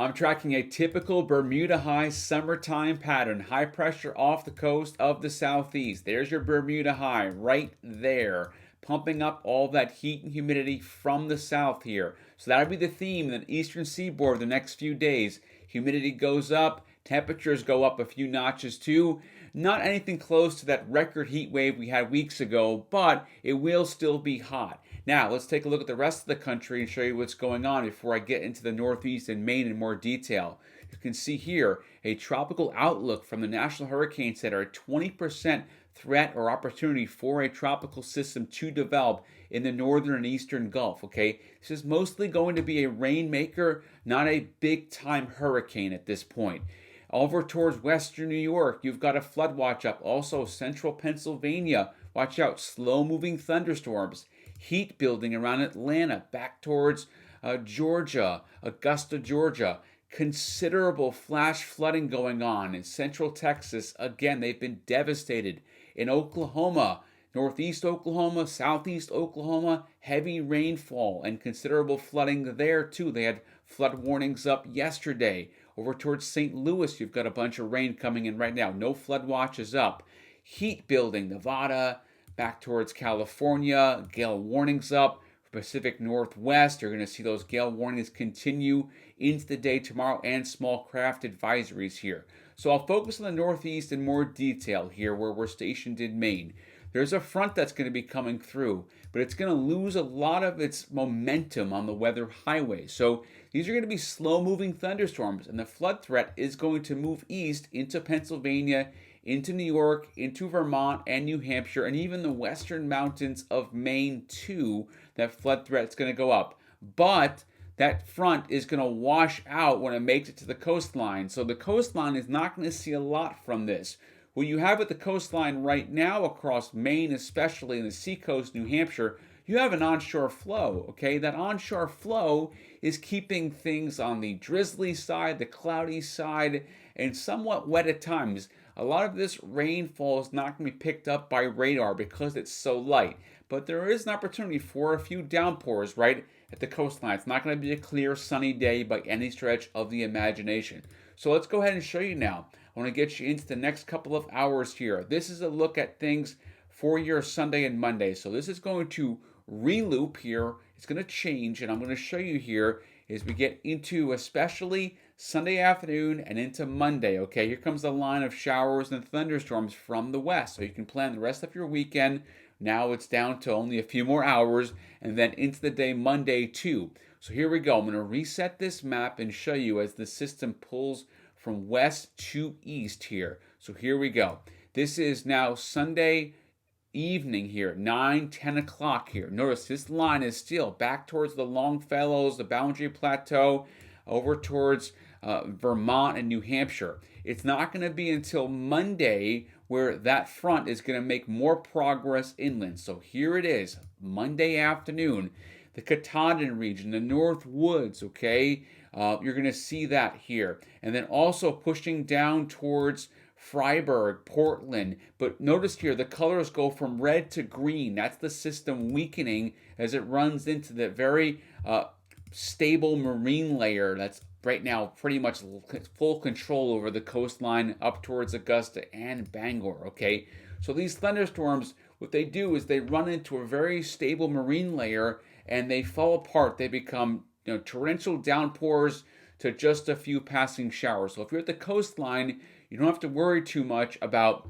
I'm tracking a typical Bermuda High summertime pattern. High pressure off the coast of the southeast. There's your Bermuda High right there, pumping up all that heat and humidity from the south here. So that'll be the theme in the eastern seaboard the next few days. Humidity goes up, temperatures go up a few notches too. Not anything close to that record heat wave we had weeks ago, but it will still be hot. Now, let's take a look at the rest of the country and show you what's going on before I get into the Northeast and Maine in more detail. You can see here a tropical outlook from the National Hurricane Center, a 20% threat or opportunity for a tropical system to develop in the northern and eastern Gulf. Okay, this is mostly going to be a rainmaker, not a big time hurricane at this point. Over towards western New York, you've got a flood watch up. Also, central Pennsylvania, watch out, slow moving thunderstorms. Heat building around Atlanta, back towards Georgia, Augusta, Georgia. Considerable flash flooding going on in central Texas. Again, they've been devastated. In Oklahoma, northeast Oklahoma, southeast Oklahoma, heavy rainfall and considerable flooding there too. They had flood warnings up yesterday. Over towards St. Louis, you've got a bunch of rain coming in right now. No flood watches up. Heat building, Nevada, back towards California, gale warnings up. Pacific Northwest, you're going to see those gale warnings continue into the day tomorrow and small craft advisories here. So I'll focus on the Northeast in more detail here where we're stationed in Maine. There's a front that's going to be coming through, but it's going to lose a lot of its momentum on the weather highway. So these are going to be slow moving thunderstorms, and the flood threat is going to move east into Pennsylvania, into New York, into Vermont and New Hampshire, and even the western mountains of Maine too. That flood threat is going to go up. But that front is going to wash out when it makes it to the coastline. So the coastline is not going to see a lot from this. What you have at the coastline right now across Maine, especially in the seacoast, New Hampshire, you have an onshore flow, okay? That onshore flow is keeping things on the drizzly side, the cloudy side, and somewhat wet at times. A lot of this rainfall is not going to be picked up by radar because it's so light. But there is an opportunity for a few downpours right at the coastline. It's not going to be a clear, sunny day by any stretch of the imagination. So let's go ahead and show you now. I want to get you into the next couple of hours here. This is a look at things for your Sunday and Monday. So this is going to re-loop here. It's going to change, and I'm going to show you here as we get into especially Sunday afternoon and into Monday. Okay, here comes the line of showers and thunderstorms from the west. So you can plan the rest of your weekend. Now it's down to only a few more hours, and then into the day Monday too. So here we go. I'm going to reset this map and show you as the system pulls from west to east here. So here we go. This is now Sunday evening here, 9-10 o'clock here. Notice this line is still back towards the Longfellows, the Boundary Plateau, over towards Vermont and New Hampshire. It's not going to be until Monday where that front is going to make more progress inland. So here it is, Monday afternoon, the Katahdin region, the North Woods, okay? You're going to see that here. And then also pushing down towards Freiburg, Portland. But notice here, the colors go from red to green. That's the system weakening as it runs into the very stable marine layer that's right now pretty much full control over the coastline up towards Augusta and Bangor, okay? So these thunderstorms, what they do is they run into a very stable marine layer and they fall apart. They become torrential downpours to just a few passing showers. So if you're at the coastline, you don't have to worry too much about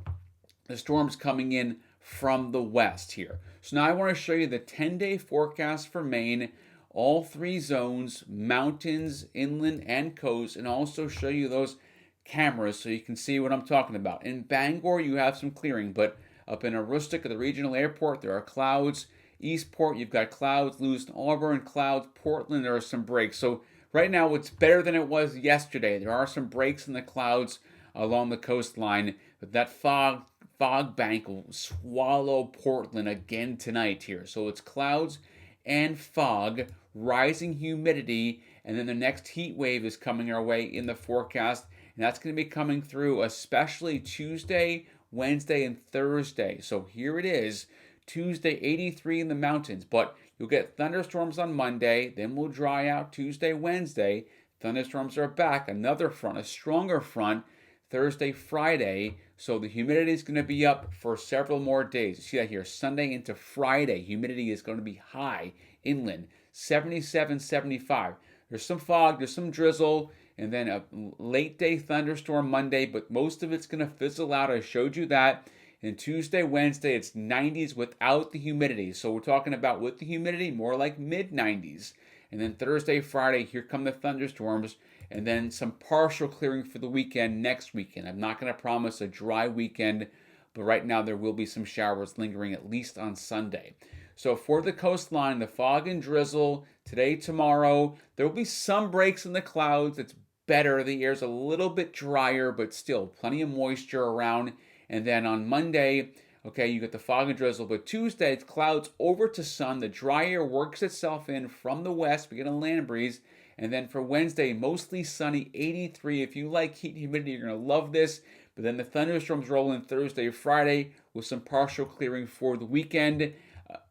the storms coming in from the west here. So now I want to show you the 10-day forecast for Maine, all three zones, mountains, inland, and coast, and also show you those cameras so you can see what I'm talking about. In Bangor, you have some clearing, but up in Aroostook at the regional airport, there are clouds. Eastport, you've got clouds. Lewiston, Auburn, clouds. Portland, there are some breaks. So right now, it's better than it was yesterday. There are some breaks in the clouds along the coastline, but that fog bank will swallow Portland again tonight here. So it's clouds and fog, rising humidity, and then the next heat wave is coming our way in the forecast, and that's going to be coming through especially Tuesday, Wednesday, and Thursday. So here it is, Tuesday 83 in the mountains, but you'll get thunderstorms on Monday, then we'll dry out Tuesday, Wednesday. Thunderstorms are back. Another front, a stronger front, Thursday, Friday. So the humidity is going to be up for several more days. You see that here, Sunday into Friday. Humidity is going to be high inland, 77, 75. There's some fog, there's some drizzle, and then a late day thunderstorm Monday, but most of it's going to fizzle out. I showed you that. And Tuesday, Wednesday, it's 90s without the humidity. So we're talking about with the humidity, more like mid 90s. And then Thursday, Friday, here come the thunderstorms, and then some partial clearing for the weekend next weekend. I'm not going to promise a dry weekend, but right now there will be some showers lingering at least on Sunday. So for the coastline, the fog and drizzle today, tomorrow, there will be some breaks in the clouds. It's better. The air's a little bit drier, but still plenty of moisture around. And then on Monday, okay, you get the fog and drizzle, but Tuesday, it's clouds over to sun. The dry air works itself in from the west. We get a land breeze. And then for Wednesday, mostly sunny, 83. If you like heat and humidity, you're going to love this. But then the thunderstorms roll in Thursday, Friday with some partial clearing for the weekend.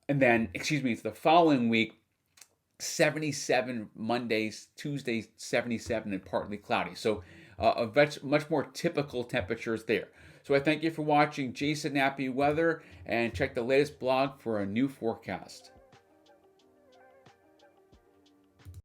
And then, it's the following week, 77 Mondays, Tuesdays, 77 and partly cloudy. So a much more typical temperatures there. So I thank you for watching Jason Nappy Weather, and check the latest blog for a new forecast.